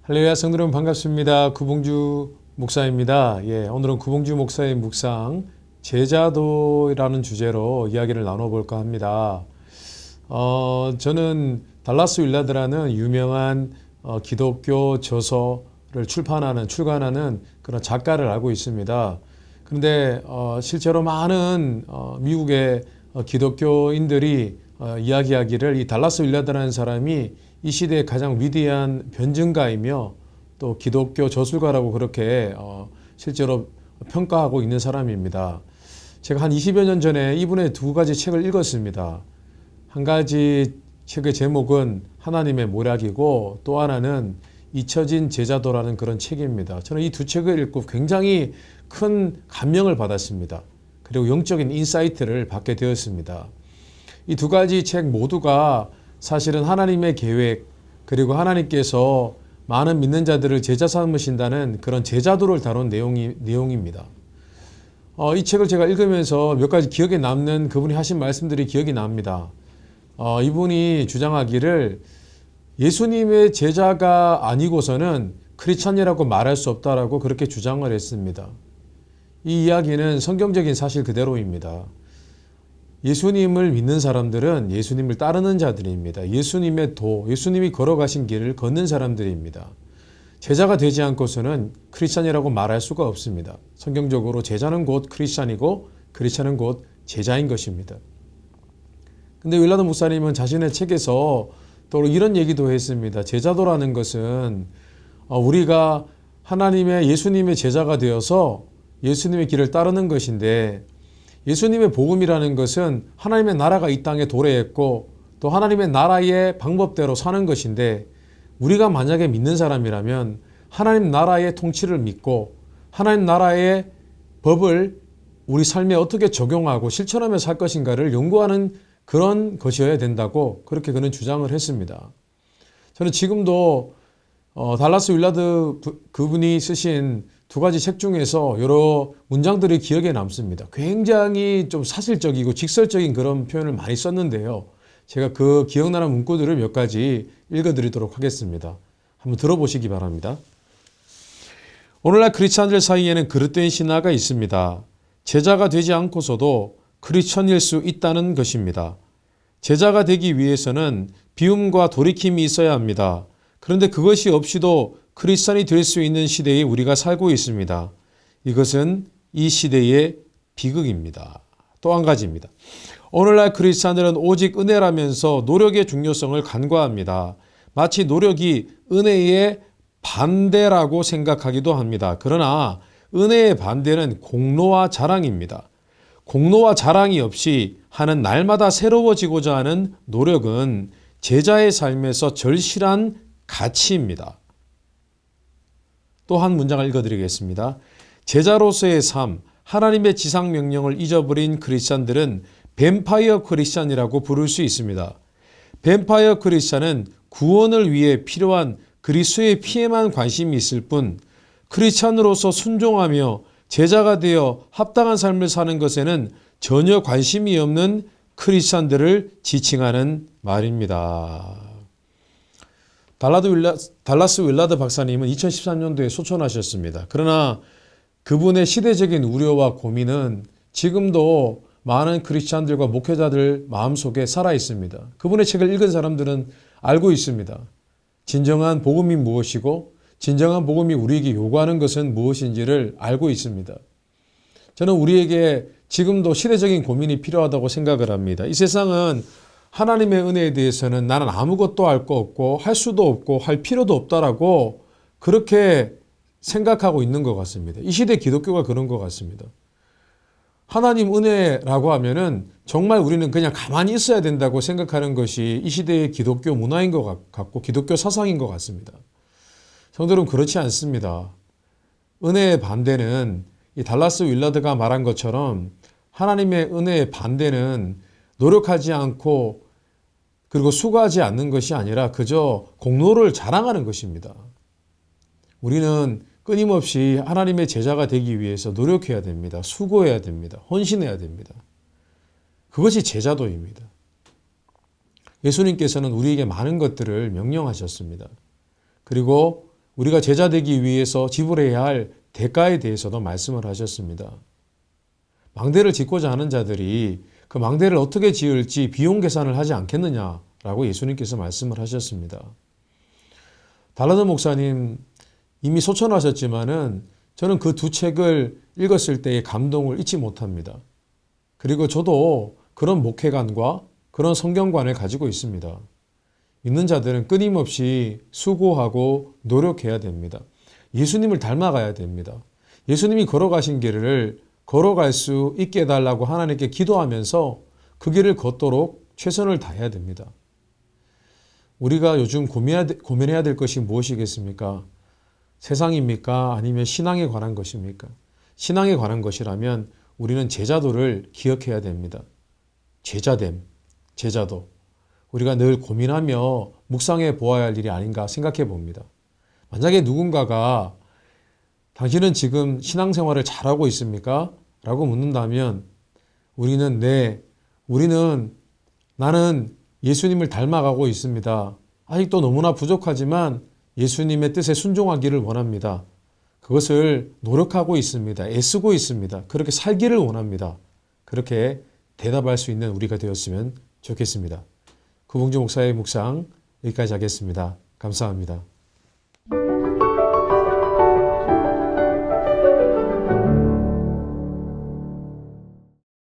할렐루야 성도 여러분 반갑습니다. 구봉주 목사입니다. 오늘은 구봉주 목사의 묵상 제자도라는 주제로 이야기를 나눠볼까 합니다. 저는 달라스 윌라드라는 유명한 기독교 저서를 출간하는 그런 작가를 알고 있습니다. 그런데 실제로 많은 미국의 기독교인들이 이야기하기를 이 달라스 윌라드라는 사람이 이 시대의 가장 위대한 변증가이며 또 기독교 저술가라고 그렇게 실제로 평가하고 있는 사람입니다. 제가 한 20여 년 전에 이분의 두 가지 책을 읽었습니다. 한 가지 책의 제목은 하나님의 모략이고 또 하나는 잊혀진 제자도라는 그런 책입니다. 저는 이 두 책을 읽고 굉장히 큰 감명을 받았습니다. 그리고 영적인 인사이트를 받게 되었습니다. 이 두 가지 책 모두가 사실은 하나님의 계획 그리고 하나님께서 많은 믿는 자들을 제자 삼으신다는 그런 제자도를 다룬 내용입니다. 이 책을 제가 읽으면서 몇 가지 기억에 남는 그분이 하신 말씀들이 기억이 납니다. 이분이 주장하기를 예수님의 제자가 아니고서는 크리스찬이라고 말할 수 없다라고 그렇게 주장을 했습니다. 이 이야기는 성경적인 사실 그대로입니다. 예수님을 믿는 사람들은 예수님을 따르는 자들입니다. 예수님의 예수님이 걸어가신 길을 걷는 사람들입니다. 제자가 되지 않고서는 크리스찬이라고 말할 수가 없습니다. 성경적으로 제자는 곧 크리스찬이고 크리스찬은 곧 제자인 것입니다. 근데 윌라드 목사님은 자신의 책에서 또 이런 얘기도 했습니다. 제자도라는 것은 우리가 예수님의 제자가 되어서 예수님의 길을 따르는 것인데 예수님의 복음이라는 것은 하나님의 나라가 이 땅에 도래했고 또 하나님의 나라의 방법대로 사는 것인데 우리가 만약에 믿는 사람이라면 하나님 나라의 통치를 믿고 하나님 나라의 법을 우리 삶에 어떻게 적용하고 실천하며 살 것인가를 연구하는 그런 것이어야 된다고 그렇게 그는 주장을 했습니다. 저는 지금도 달라스 윌라드 그분이 쓰신 두 가지 책 중에서 여러 문장들이 기억에 남습니다. 굉장히 좀 사실적이고 직설적인 그런 표현을 많이 썼는데요. 제가 그 기억나는 문구들을 몇 가지 읽어드리도록 하겠습니다. 한번 들어보시기 바랍니다. 오늘날 크리스찬들 사이에는 그릇된 신화가 있습니다. 제자가 되지 않고서도 크리스찬일 수 있다는 것입니다. 제자가 되기 위해서는 비움과 돌이킴이 있어야 합니다. 그런데 그것이 없이도 크리스찬이 될 수 있는 시대에 우리가 살고 있습니다. 이것은 이 시대의 비극입니다. 또 한 가지입니다. 오늘날 크리스찬들은 오직 은혜라면서 노력의 중요성을 간과합니다. 마치 노력이 은혜의 반대라고 생각하기도 합니다. 그러나 은혜의 반대는 공로와 자랑입니다. 공로와 자랑이 없이 하는 날마다 새로워지고자 하는 노력은 제자의 삶에서 절실한 가치입니다. 또 한 문장을 읽어드리겠습니다. 제자로서의 삶, 하나님의 지상명령을 잊어버린 크리스찬들은 뱀파이어 크리스찬이라고 부를 수 있습니다. 뱀파이어 크리스찬은 구원을 위해 필요한 그리스도의 피에만 관심이 있을 뿐 크리스찬으로서 순종하며 제자가 되어 합당한 삶을 사는 것에는 전혀 관심이 없는 크리스찬들을 지칭하는 말입니다. 달라스 윌라드 박사님은 2013년도에 소천하셨습니다. 그러나 그분의 시대적인 우려와 고민은 지금도 많은 크리스찬들과 목회자들 마음속에 살아 있습니다. 그분의 책을 읽은 사람들은 알고 있습니다. 진정한 복음이 무엇이고 진정한 복음이 우리에게 요구하는 것은 무엇인지를 알고 있습니다. 저는 우리에게 지금도 시대적인 고민이 필요하다고 생각을 합니다. 이 세상은 하나님의 은혜에 대해서는 나는 아무것도 알 거 없고 할 수도 없고 할 필요도 없다라고 그렇게 생각하고 있는 것 같습니다. 이 시대 기독교가 그런 것 같습니다. 하나님 은혜라고 하면은 정말 우리는 그냥 가만히 있어야 된다고 생각하는 것이 이 시대의 기독교 문화인 것 같고 기독교 사상인 것 같습니다. 성도는 그렇지 않습니다. 은혜의 반대는 이 달라스 윌라드가 말한 것처럼 하나님의 은혜의 반대는 노력하지 않고 그리고 수고하지 않는 것이 아니라 그저 공로를 자랑하는 것입니다. 우리는 끊임없이 하나님의 제자가 되기 위해서 노력해야 됩니다. 수고해야 됩니다. 헌신해야 됩니다. 그것이 제자도입니다. 예수님께서는 우리에게 많은 것들을 명령하셨습니다. 그리고 우리가 제자 되기 위해서 지불해야 할 대가에 대해서도 말씀을 하셨습니다. 망대를 짓고자 하는 자들이 그 망대를 어떻게 지을지 비용 계산을 하지 않겠느냐라고 예수님께서 말씀을 하셨습니다. 달라드 목사님 이미 소천하셨지만은 저는 그 두 책을 읽었을 때의 감동을 잊지 못합니다. 그리고 저도 그런 목회관과 그런 성경관을 가지고 있습니다. 믿는 자들은 끊임없이 수고하고 노력해야 됩니다. 예수님을 닮아가야 됩니다. 예수님이 걸어가신 길을 걸어갈 수 있게 해달라고 하나님께 기도하면서 그 길을 걷도록 최선을 다해야 됩니다. 우리가 요즘 고민해야 될 것이 무엇이겠습니까? 세상입니까? 아니면 신앙에 관한 것입니까? 신앙에 관한 것이라면 우리는 제자도를 기억해야 됩니다. 제자됨, 제자도. 우리가 늘 고민하며 묵상해 보아야 할 일이 아닌가 생각해 봅니다. 만약에 누군가가 당신은 지금 신앙생활을 잘하고 있습니까? 라고 묻는다면 나는 예수님을 닮아가고 있습니다. 아직도 너무나 부족하지만 예수님의 뜻에 순종하기를 원합니다. 그것을 노력하고 있습니다. 애쓰고 있습니다. 그렇게 살기를 원합니다. 그렇게 대답할 수 있는 우리가 되었으면 좋겠습니다. 구봉주 목사의 묵상 여기까지 하겠습니다. 감사합니다.